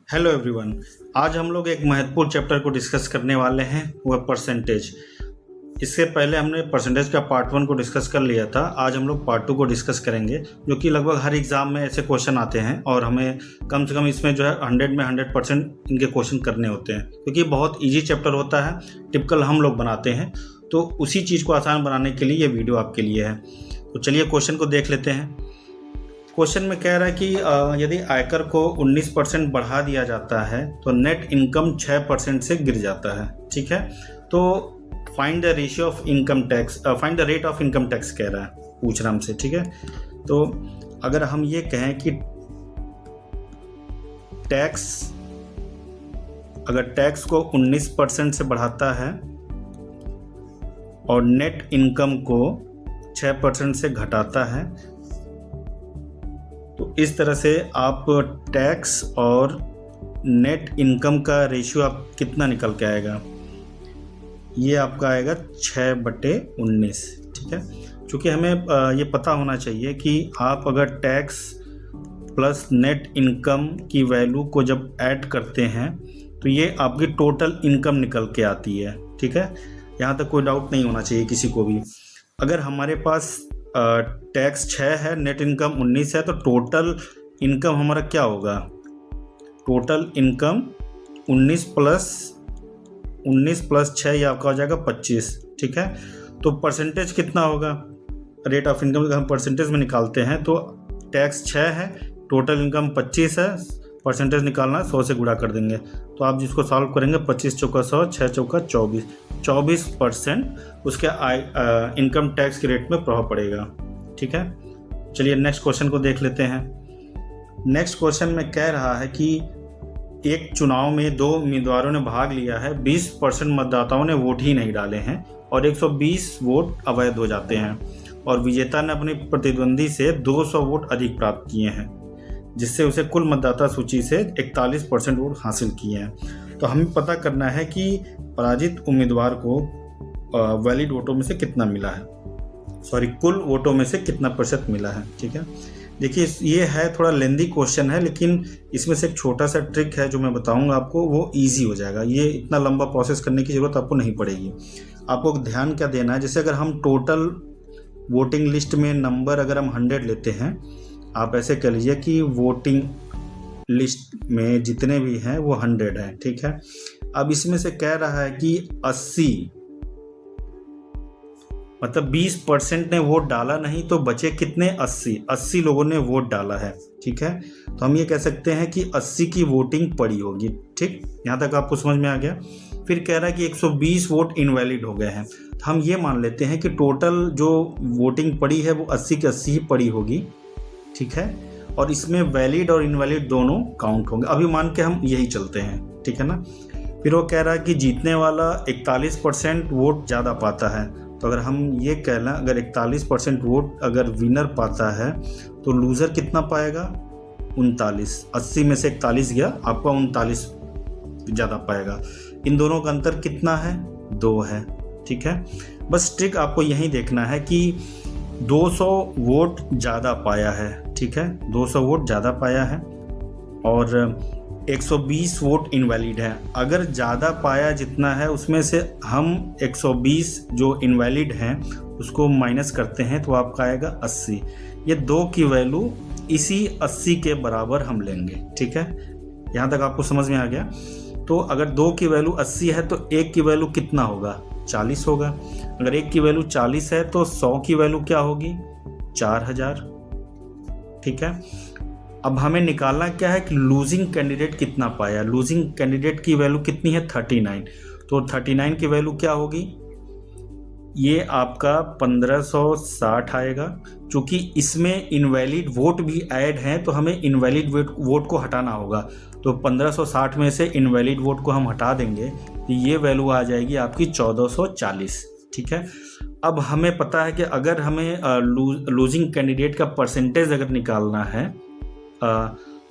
Hello everyone. आज हम लोग एक महत्वपूर्ण चैप्टर को डिस्कस करने वाले हैं, वह परसेंटेज। इससे पहले हमने परसेंटेज का पार्ट 1 को डिस्कस कर लिया था। आज हम लोग पार्ट 2 को डिस्कस करेंगे, जो कि लगभग हर एग्ज़ाम में ऐसे क्वेश्चन आते हैं और हमें कम से कम इसमें जो है 100 में 100% इनके क्वेश्चन करने होते हैं, क्योंकि बहुत ईजी चैप्टर होता है, टिपिकल हम लोग बनाते हैं। तो उसी चीज़ को आसान बनाने के लिए ये वीडियो आपके लिए है। तो चलिए क्वेश्चन को देख लेते हैं। क्वेश्चन में कह रहा है कि यदि आयकर को 19% बढ़ा दिया जाता है तो नेट इनकम 6% से गिर जाता है। ठीक है, तो find the ratio of income tax, find the rate of income tax कह रहा है, पूछ रहा हमसे। ठीक है, तो अगर हम ये कहें कि टैक्स को 19% से बढ़ाता है और नेट इनकम को 6% से घटाता है, तो इस तरह से आप टैक्स और नेट इनकम का रेशियो आप कितना निकल के आएगा, ये आपका आएगा 6/19। ठीक है, क्योंकि हमें ये पता होना चाहिए कि आप अगर टैक्स प्लस नेट इनकम की वैल्यू को जब ऐड करते हैं तो ये आपकी टोटल इनकम निकल के आती है। ठीक है, यहाँ तक कोई डाउट नहीं होना चाहिए किसी को भी। अगर हमारे पास टैक्स 6 है, नेट इनकम 19 है, तो टोटल इनकम हमारा क्या होगा? टोटल इनकम 19 प्लस 6 ये आपका हो जाएगा 25। ठीक है, तो परसेंटेज कितना होगा? रेट ऑफ इनकम अगर हम परसेंटेज में निकालते हैं तो टैक्स 6 है, टोटल इनकम 25 है, परसेंटेज निकालना 100 से गुणा कर देंगे। तो आप जिसको सॉल्व करेंगे 25 चौका 100, 6 चौका 24% उसके इनकम टैक्स के रेट में प्रभाव पड़ेगा। ठीक है, चलिए नेक्स्ट क्वेश्चन को देख लेते हैं। नेक्स्ट क्वेश्चन में कह रहा है कि एक चुनाव में 2 उम्मीदवारों ने भाग लिया है, 20% मतदाताओं ने वोट ही नहीं डाले हैं और 120 वोट अवैध हो जाते हैं और विजेता ने अपने प्रतिद्वंदी से 200 वोट अधिक प्राप्त किए हैं, जिससे उसे कुल मतदाता सूची से 41% वोट हासिल किए हैं। तो हमें पता करना है कि पराजित उम्मीदवार को वैलिड वोटों में से कितना मिला है, कुल वोटों में से कितना प्रतिशत मिला है। ठीक है, देखिए ये है थोड़ा लेंदी क्वेश्चन है, लेकिन इसमें से एक छोटा सा ट्रिक है जो मैं बताऊंगा आपको, वो इजी हो जाएगा। ये इतना लंबा प्रोसेस करने की ज़रूरत आपको नहीं पड़ेगी। आपको ध्यान क्या देना है, जैसे अगर हम टोटल वोटिंग लिस्ट में नंबर अगर हम 100 लेते हैं, आप ऐसे कह लीजिए कि वोटिंग लिस्ट में जितने भी हैं वो 100 हैं। ठीक है, अब इसमें से कह रहा है कि 80 मतलब 20% ने वोट डाला नहीं, तो बचे कितने? 80 लोगों ने वोट डाला है। ठीक है, तो हम ये कह सकते हैं कि 80 की वोटिंग पड़ी होगी। ठीक, यहाँ तक आपको समझ में आ गया। फिर कह रहा है कि 120 वोट इनवैलिड हो गए हैं, तो हम ये मान लेते हैं कि टोटल जो वोटिंग पड़ी है वो 80 की 80 ही पड़ी होगी। ठीक है, और इसमें वैलिड और इनवैलिड दोनों काउंट होंगे। अभी मान के हम यही चलते हैं। ठीक है ना। फिर वो कह रहा है कि जीतने वाला 41% वोट ज़्यादा पाता है, तो अगर हम ये कह लें अगर 41% वोट अगर विनर पाता है तो लूज़र कितना पाएगा? 39। 80 में से 41 गया, आपका 39 ज़्यादा पाएगा। इन दोनों का अंतर कितना है? 2 है। ठीक है, बस ट्रिक आपको यही देखना है कि 200 वोट ज़्यादा पाया है। ठीक है, 200 वोट ज़्यादा पाया है और 120 वोट इनवैलिड है। अगर ज़्यादा पाया जितना है उसमें से हम 120 जो इनवैलिड हैं उसको माइनस करते हैं तो आपका आएगा 80। ये 2 की वैल्यू इसी 80 के बराबर हम लेंगे। ठीक है, यहाँ तक आपको समझ में आ गया। तो अगर 2 की वैल्यू 80 है तो 1 की वैल्यू कितना होगा? 40 होगा। अगर 1 की वैल्यू 40 है तो 100 की वैल्यू क्या होगी? 4000। ठीक है, अब हमें निकालना क्या है कि लूजिंग कैंडिडेट कितना पाया। लूजिंग कैंडिडेट की वैल्यू कितनी है? 39। तो 39 की वैल्यू क्या होगी? ये आपका 1560 आएगा। चूँकि इसमें इनवैलिड वोट भी ऐड हैं तो हमें इनवैलिड वोट को हटाना होगा, तो 1560 में से इनवैलिड वोट को हम हटा देंगे तो ये वैल्यू आ जाएगी आपकी 1440। ठीक है, अब हमें पता है कि अगर हमें लूजिंग कैंडिडेट का परसेंटेज अगर निकालना है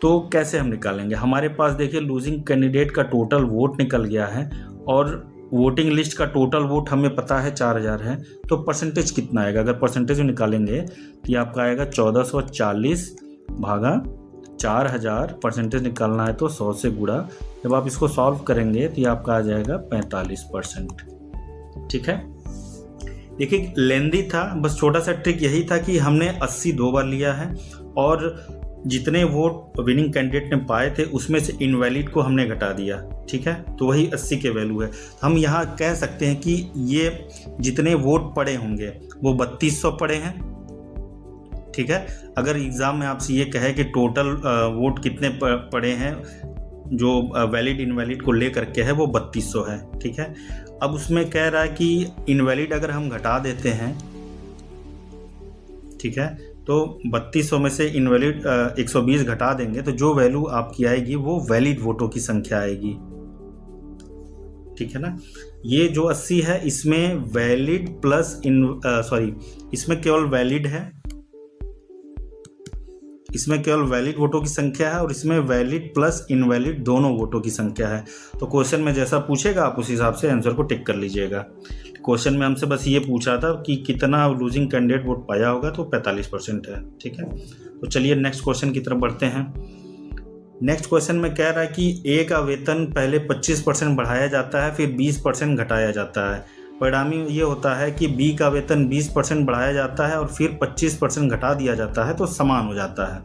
तो कैसे हम निकालेंगे? हमारे पास देखिए लूजिंग कैंडिडेट का टोटल वोट निकल गया है और वोटिंग लिस्ट का टोटल वोट हमें पता है 4000 है, तो परसेंटेज कितना आएगा? अगर परसेंटेज में निकालेंगे तो ये आपका आएगा 1440 भागा 4000 परसेंटेज निकालना है तो 100 से गुणा। जब आप इसको सॉल्व करेंगे तो ये आपका आ जाएगा 45%। ठीक है, देखिए लेंदी था, बस छोटा सा ट्रिक यही था कि हमने 80 2 बार लिया है और जितने वोट विनिंग कैंडिडेट ने पाए थे उसमें से इनवैलिड को हमने घटा दिया। ठीक है, तो वही 80 के वैल्यू है। हम यहाँ कह सकते हैं कि ये जितने वोट पड़े होंगे वो 3200 पड़े हैं। ठीक है, अगर एग्ज़ाम में आपसे ये कहे कि टोटल वोट कितने पड़े हैं जो वैलिड इनवैलिड को लेकर के है, वो 3200 है। ठीक है, अब उसमें कह रहा है कि इनवैलिड अगर हम घटा देते हैं, ठीक है, तो 3200 में से इनवैलिड 120 घटा देंगे तो जो वैल्यू आपकी आएगी वो वैलिड वोटों की संख्या आएगी। ठीक है ना, ये जो 80 है इसमें वैलिड प्लस इसमें केवल वैलिड है, इसमें केवल वैलिड वोटों की संख्या है और इसमें वैलिड प्लस इनवैलिड दोनों वोटों की संख्या है। तो क्वेश्चन में जैसा पूछेगा आप उस हिसाब से आंसर को टिक कर लीजिएगा। क्वेश्चन में हमसे बस ये पूछा था कि कितना लूजिंग कैंडिडेट वोट पाया होगा, तो 45% है। ठीक है, तो चलिए नेक्स्ट क्वेश्चन की तरफ बढ़ते हैं। नेक्स्ट क्वेश्चन में कह रहा है कि ए का वेतन पहले 25% बढ़ाया जाता है, फिर 20% घटाया जाता है। परिणामी ये होता है कि बी का वेतन 20% बढ़ाया जाता है और फिर 25% घटा दिया जाता है, तो समान हो जाता है।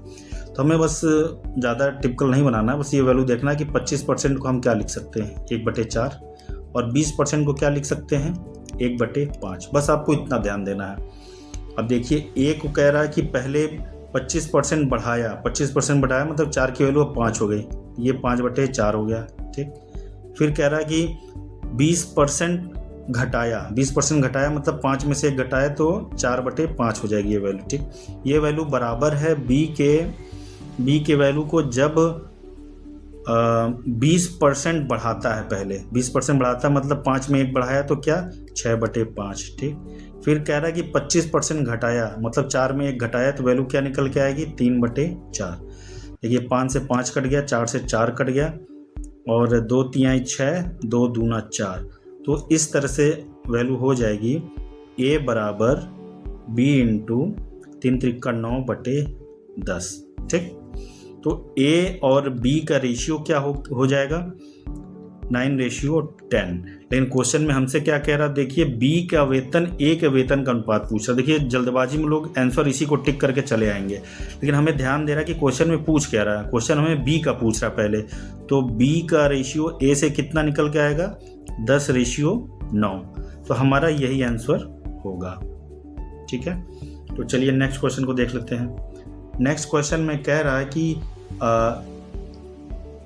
तो हमें बस ज़्यादा टिपिकल नहीं बनाना है, बस ये वैल्यू देखना है कि 25% को हम क्या लिख सकते हैं 1/4 और 20% को क्या लिख सकते हैं 1/5। बस आपको इतना ध्यान देना है। अब देखिए ए को कह रहा है कि पहले 25% बढ़ाया, 25% बढ़ाया मतलब 4 की वैल्यू अब 5 हो गई, ये 5/4 हो गया। ठीक, फिर कह रहा है कि 20% घटाया, 20% घटाया मतलब 5 में से 1 घटाया तो 4/5 हो जाएगी ये वैल्यू। ठीक, ये वैल्यू बराबर है बी के वैल्यू को जब 20% बढ़ाता है। पहले 20% बढ़ाता है मतलब 5 में 1 बढ़ाया तो क्या 6/5। ठीक, फिर कह रहा है कि 25% घटाया मतलब 4 में 1 घटाया तो वैल्यू क्या निकल के आएगी 3/4। देखिए 5 से 5 कट गया, 4 से 4 कट गया और 2 तिहाई 6, 2 दूना 4। तो इस तरह से वैल्यू हो जाएगी a बराबर b इंटू 3 त्रिका 9/10। ठीक, तो a और b का रेशियो क्या हो जाएगा 9:10। लेकिन क्वेश्चन में हमसे क्या कह रहा, देखिए b का वेतन a के वेतन का अनुपात पूछ रहा। देखिए जल्दबाजी में लोग आंसर इसी को टिक करके चले आएंगे, लेकिन हमें ध्यान दे रहा है कि क्वेश्चन में पूछ क्या रहा है। क्वेश्चन हमें b का पूछ रहा पहले, तो b का रेशियो a से कितना निकल के आएगा 10:9। तो हमारा यही आंसर होगा। ठीक है, तो चलिए नेक्स्ट क्वेश्चन को देख लेते हैं। नेक्स्ट क्वेश्चन में कह रहा है कि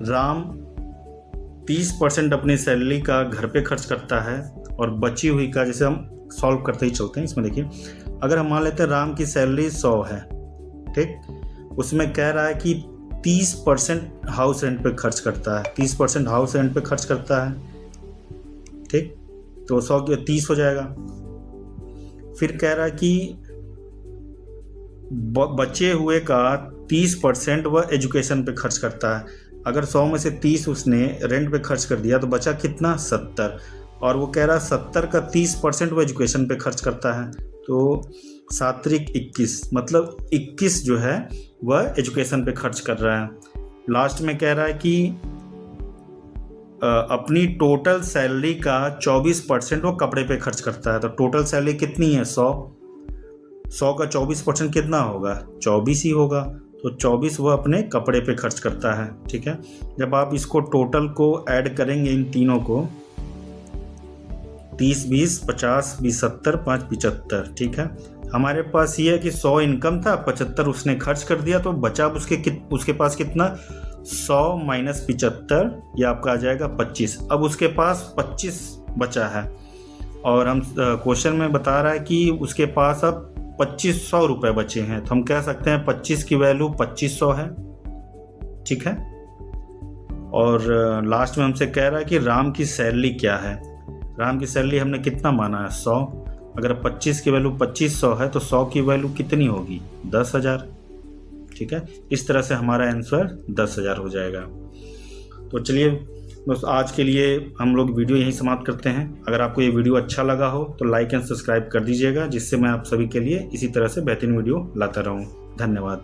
राम 30% अपनी सैलरी का घर पे खर्च करता है और बची हुई का, जैसे हम सॉल्व करते ही चलते हैं। इसमें देखिए अगर हम मान लेते हैं राम की सैलरी 100 है, ठीक, उसमें कह रहा है कि 30% हाउस रेंट पे खर्च करता है, 30% हाउस रेंट पे खर्च करता है। ठीक, तो 100 के 30 हो जाएगा। फिर कह रहा है कि बचे हुए का 30% वह एजुकेशन पे खर्च करता है। अगर 100 में से 30 उसने रेंट पे खर्च कर दिया तो बचा कितना 70, और वो कह रहा है 70 का 30% वो एजुकेशन पे खर्च करता है, तो 7 × 21 मतलब 21 जो है वह एजुकेशन पे खर्च कर रहा है। लास्ट में कह रहा है कि अपनी टोटल सैलरी का 24% वो कपड़े पे खर्च करता है। तो टोटल सैलरी कितनी है 100 का 24% कितना होगा 24 ही होगा, तो 24 वो अपने कपड़े पे खर्च करता है। ठीक है, जब आप इसको टोटल को ऐड करेंगे इन तीनों को 30 20 50 20 70 5 75। ठीक है, हमारे पास ये है कि 100 इनकम था, 75 उसने खर्च कर दिया, तो बचा उसके पास कितना 100 - 75, ये आपका आ जाएगा 25। अब उसके पास 25 बचा है और हम क्वेश्चन में बता रहा है कि उसके पास अब 2500 रुपये बचे हैं, तो हम कह सकते हैं 25 की वैल्यू 2500 है। ठीक है, और लास्ट में हमसे कह रहा है कि राम की सैलरी क्या है। राम की सैलरी हमने कितना माना है 100, अगर 25 की वैल्यू 2500 है तो 100 की वैल्यू कितनी होगी 10,000। ठीक है, इस तरह से हमारा आंसर 10,000 हो जाएगा। तो चलिए बस आज के लिए हम लोग वीडियो यहीं समाप्त करते हैं। अगर आपको ये वीडियो अच्छा लगा हो तो लाइक एंड सब्सक्राइब कर दीजिएगा, जिससे मैं आप सभी के लिए इसी तरह से बेहतरीन वीडियो लाता रहूँ। धन्यवाद।